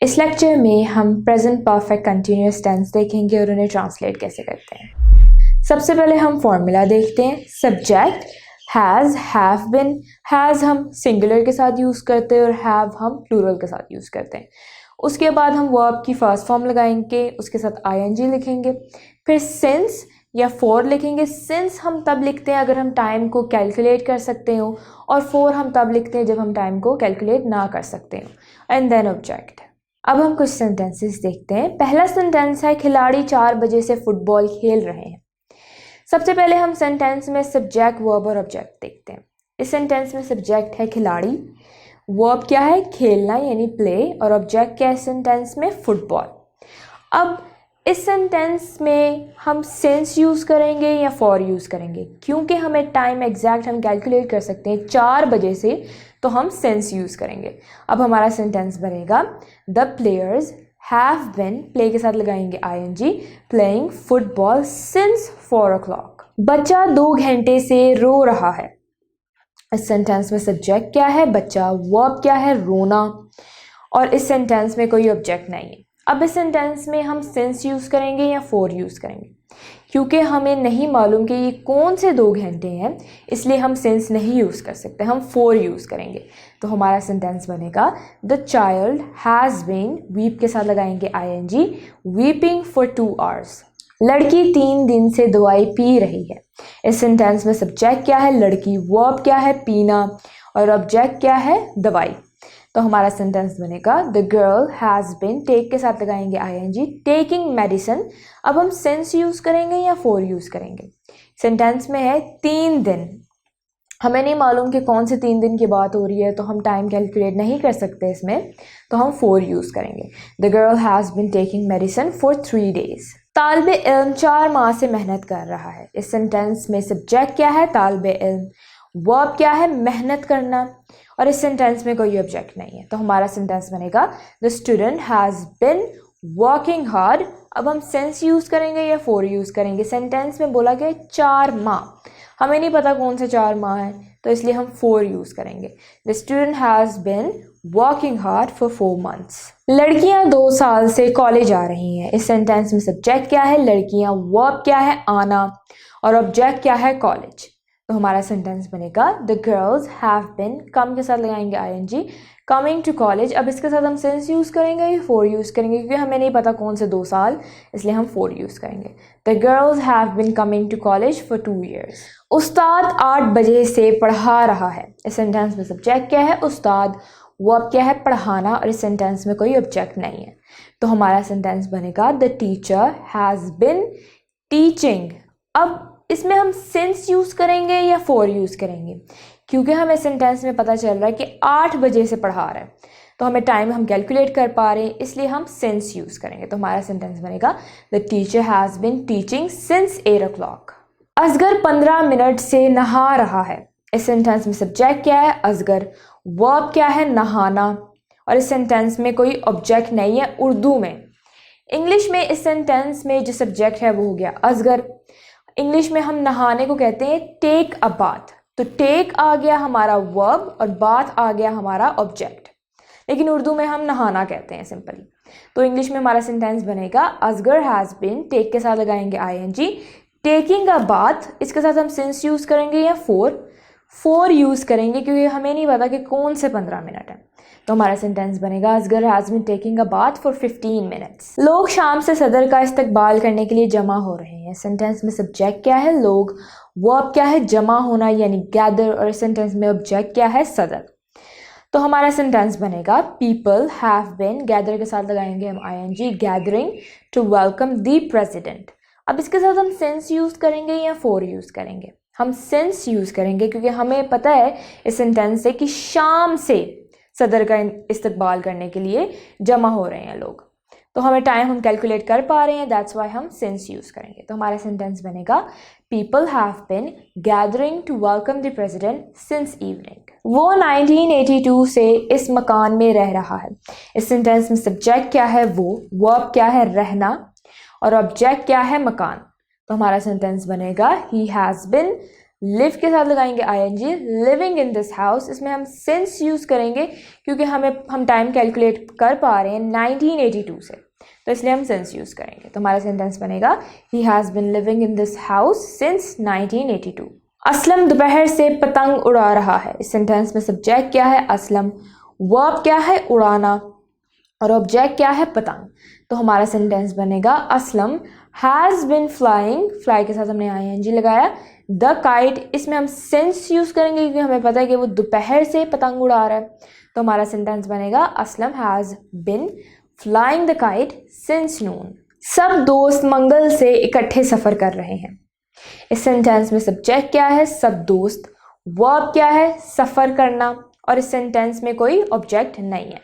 इस लेक्चर में हम प्रेजेंट परफेक्ट कंटिन्यूअस टेंस देखेंगे और उन्हें ट्रांसलेट कैसे करते हैं। सबसे पहले हम फॉर्मूला देखते हैं। Subject has, have been. Has हम सिंगुलर के साथ यूज़ करते हैं और हैव हम प्लूरल के साथ यूज़ करते हैं। उसके बाद हम वर्ब की फर्स्ट फॉर्म लगाएंगे, उसके साथ आईएनजी लिखेंगे। फिर सिंस या फॉर लिखेंगे। सिंस हम तब लिखते हैं अगर हम टाइम को कैलकुलेट कर सकते हो, और फॉर हम तब लिखते हैं जब हम टाइम को कैलकुलेट ना कर सकते हो। And then object. अब हम कुछ सेंटेंसेस देखते हैं। पहला सेंटेंस है खिलाड़ी 4 बजे से फुटबॉल खेल रहे हैं। सबसे पहले हम सेंटेंस में सब्जेक्ट, वर्ब और ऑब्जेक्ट देखते हैं। इस सेंटेंस में सब्जेक्ट है खिलाड़ी, वर्ब क्या है खेलना यानी प्ले, और ऑब्जेक्ट क्या है सेंटेंस में फुटबॉल। अब इस सेंटेंस में हम सिंस यूज़ करेंगे या फॉर यूज़ करेंगे, क्योंकि हमें टाइम एग्जैक्ट हम कैलकुलेट कर सकते हैं 4 बजे से, तो हम सिंस यूज़ करेंगे। अब हमारा सेंटेंस बनेगा the players have been, play के साथ लगाएंगे ING, playing football since 4 o'clock। बच्चा 2 घंटे से रो रहा है। इस सेंटेंस में सब्जेक्ट क्या है बच्चा, वर्ब क्या है रोना, और इस सेंटेंस में कोई ऑब्जेक्ट नहीं है। अब इस सेंटेंस में हम सिंस यूज़ करेंगे या फॉर यूज़ करेंगे, क्योंकि हमें नहीं मालूम कि ये कौन से 2 घंटे हैं, इसलिए हम सिंस नहीं यूज़ कर सकते, हम फॉर यूज़ करेंगे। तो हमारा सेंटेंस बनेगा the child has been, weep के साथ लगाएंगे आईएनजी, वीपिंग फॉर 2 hours। लड़की 3 दिन से दवाई पी रही है। इस सेंटेंस में सब्जेक्ट क्या है लड़की, वर्ब क्या है पीना, और ऑब्जेक्ट क्या है दवाई। तो हमारा सेंटेंस बनेगा the girl has been, take के साथ लगाएंगे आईएनजी, टेकिंग मेडिसिन। अब हम सिंस यूज़ करेंगे या फॉर यूज़ करेंगे। सेंटेंस में है 3 दिन, हमें नहीं मालूम कि कौन से 3 दिन की बात हो रही है, तो हम टाइम कैलकुलेट नहीं कर सकते इसमें, तो हम फॉर यूज़ करेंगे। The girl has been taking medicine for 3 days। तालिबे इल्म 4 माह से मेहनत कर रहा है। इस सेंटेंस में सब्जेक्ट क्या है तालिबे इल्म, वर्ब क्या है मेहनत करना, और इस सेंटेंस में कोई ऑब्जेक्ट नहीं है। तो हमारा सेंटेंस बनेगा the student has been working hard. अब हम सिंस यूज़ करेंगे या फॉर यूज़ करेंगे। सेंटेंस में बोला गया 4 माह, हमें नहीं पता कौन से 4 माह है, तो इसलिए हम फॉर यूज़ करेंगे। The student has been working hard for 4 months। लड़कियां 2 साल से कॉलेज आ रही हैं। इस सेंटेंस में सब्जेक्ट क्या है लड़कियां, वर्ब क्या है आना, और ऑब्जेक्ट क्या है कॉलेज। तो हमारा सेंटेंस बनेगा द गर्ल्स हैव बिन, कम के साथ लगाएंगे आईएनजी, कमिंग टू कॉलेज। अब इसके साथ हम सिंस यूज़ करेंगे या फॉर यूज़ करेंगे, क्योंकि हमें नहीं पता कौन से 2 साल, इसलिए हम फॉर यूज़ करेंगे। The girls have been coming to college for 2 years। उस्ताद 8 बजे से पढ़ा रहा है। इस सेंटेंस में सब्जेक्ट क्या है उस्ताद, वर्ब क्या है पढ़ाना, और इस सेंटेंस में कोई ऑब्जेक्ट नहीं है। तो हमारा सेंटेंस बनेगा the teacher has been teaching. अब इसमें हम सिंस यूज़ करेंगे या फॉर यूज़ करेंगे, क्योंकि हमें सेंटेंस में पता चल रहा है कि 8 बजे से पढ़ा रहा है, तो हमें टाइम हम कैलकुलेट कर पा रहे हैं, इसलिए हम सिंस यूज़ करेंगे। तो हमारा सेंटेंस बनेगा the teacher has been teaching since 8 o'clock। Asgar 15 minute से नहा रहा है। इस सेंटेंस में सब्जेक्ट क्या है असगर, वर्ब क्या है नहाना, और इस सेंटेंस में कोई ऑब्जेक्ट नहीं है उर्दू में। इंग्लिश में इस सेंटेंस में जो सब्जेक्ट है वो हो गया असगर। इंग्लिश में हम नहाने को कहते हैं टेक अ बाथ, तो टेक आ गया हमारा वर्ब और बाथ आ गया हमारा ऑब्जेक्ट, लेकिन उर्दू में हम नहाना कहते हैं सिंपली। तो इंग्लिश में हमारा सेंटेंस बनेगा असगर हैज़ बिन, टेक के साथ लगाएंगे आईएनजी, टेकिंग अ बाथ। इसके साथ हम सिंस यूज़ करेंगे या फॉर यूज़ करेंगे, क्योंकि हमें नहीं पता कि कौन से 15 मिनट है। तो हमारा सेंटेंस बनेगा Asgar has been taking a bath for 15 minutes। लोग शाम से सदर का इस्तकबाल करने के लिए जमा हो रहे हैं। सेंटेंस में सब्जेक्ट क्या है लोग, वर्ब क्या है जमा होना यानी गैदर, और सेंटेंस में ऑब्जेक्ट क्या है सदर। तो हमारा सेंटेंस बनेगा पीपल हैव बिन, गैदर के साथ लगाएंगे हम ING, gathering to welcome the president. अब इसके साथ हम सिंस यूज़ करेंगे या फॉर यूज़ करेंगे। हम सिंस यूज़ करेंगे, क्योंकि हमें पता है इस सेंटेंस से कि शाम से सदर का इस्तकबाल करने के लिए जमा हो रहे हैं लोग, तो हमें टाइम हम कैलकुलेट कर पा रहे हैं, दैट्स वाई हम सिंस यूज़ करेंगे। तो हमारा सेंटेंस बनेगा people have been gathering to welcome the president since evening. वो 1982 से इस मकान में रह रहा है। इस सेंटेंस में सब्जेक्ट क्या है वो, वर्ब क्या है रहना, और ऑब्जेक्ट क्या है मकान। तो हमारा सेंटेंस बनेगा ही हैज़ बिन लिव के साथ लगाएंगे ING, living in this house, इसमें हम सिंस यूज़ करेंगे क्योंकि हम टाइम कैलकुलेट कर पा रहे हैं 1982 से, तो इसलिए हम सिंस यूज़ करेंगे। तो हमारा सेंटेंस बनेगा he has been living in this house since 1982। Aslam दोपहर से पतंग उड़ा रहा है। इस सेंटेंस में सब्जेक्ट क्या है? असलम, वर्ब क्या है? उड़ाना, और ऑब्जेक्ट क्या है? पतंग। तो हमारा सेंटेंस बनेगा Aslam has been flying, fly के साथ हमने आईएनजी लगाया, द काइट, इसमें हम सिंस यूज़ करेंगे क्योंकि हमें पता है कि वो दोपहर से पतंग उड़ा रहा है। तो हमारा सेंटेंस बनेगा Aslam has been flying the kite since noon. सब दोस्त मंगल से इकट्ठे सफ़र कर रहे हैं। इस सेंटेंस में सब्जेक्ट क्या है? सब दोस्त, वर्ब क्या है? सफ़र करना, और इस सेंटेंस में कोई ऑब्जेक्ट नहीं है।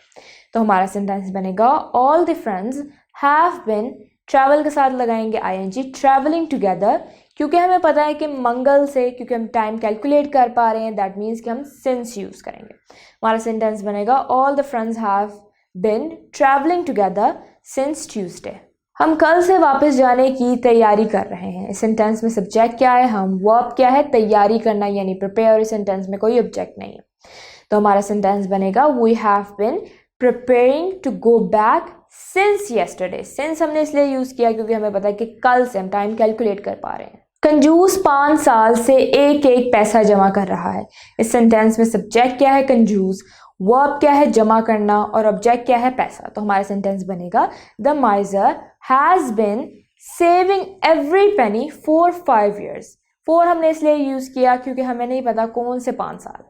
तो हमारा सेंटेंस बनेगा all the friends have been, travel के साथ लगाएंगे आईएनजी, ट्रैवलिंग टुगेदर, क्योंकि हमें पता है कि मंगल से, क्योंकि हम टाइम कैलकुलेट कर पा रहे हैं, दैट मीन्स कि हम सिंस यूज़ करेंगे। हमारा सेंटेंस बनेगा all the friends have been travelling together since Tuesday. हम कल से वापस जाने की तैयारी कर रहे हैं। इस सेंटेंस में सब्जेक्ट क्या है? हम, वर्ब क्या है? तैयारी करना यानी प्रिपेयर, और इस सेंटेंस में कोई ऑब्जेक्ट नहीं है। तो हमारा सेंटेंस बनेगा we have been preparing to go back since yesterday. Since हमने इसलिए यूज़ किया क्योंकि हमें पता है कि कल से हम टाइम कैलकुलेट कर पा रहे हैं। कंजूस 5 साल से एक एक पैसा जमा कर रहा है। इस सेंटेंस में सब्जेक्ट क्या है? कंजूस, वर्ब क्या है? जमा करना, और ऑब्जेक्ट क्या है? पैसा। तो हमारा सेंटेंस बनेगा the माइजर has been saving every penny for 5 years। 4 हमने इसलिए यूज़ किया क्योंकि हमें नहीं पता कौन से 5 साल।